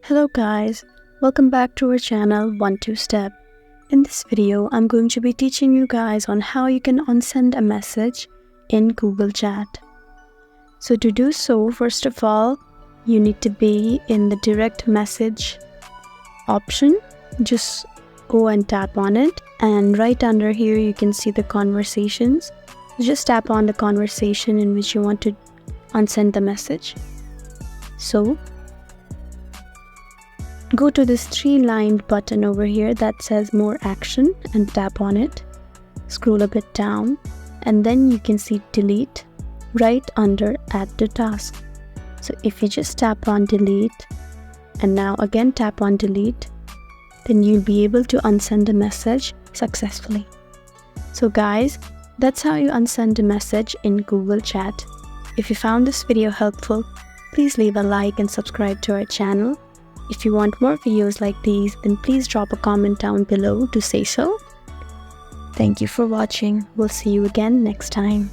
Hello guys, welcome back to our channel 1-2-Step. In this video, I'm going to be teaching you guys on how you can unsend a message in Google Chat. So to do so, first of all, you need to be in the direct message option. Just go and tap on it, and right under here you can see the conversations. Just tap on the conversation in which you want to unsend the message. So go to this three-lined button over here that says more action and tap on it. Scroll a bit down and then you can see delete right under add to task. So if you just tap on delete and now again tap on delete, then you'll be able to unsend a message successfully. So guys, that's how you unsend a message in Google Chat. If you found this video helpful, please leave a like and subscribe to our channel. If you want more videos like these, then please drop a comment down below to say so. Thank you for watching. We'll see you again next time.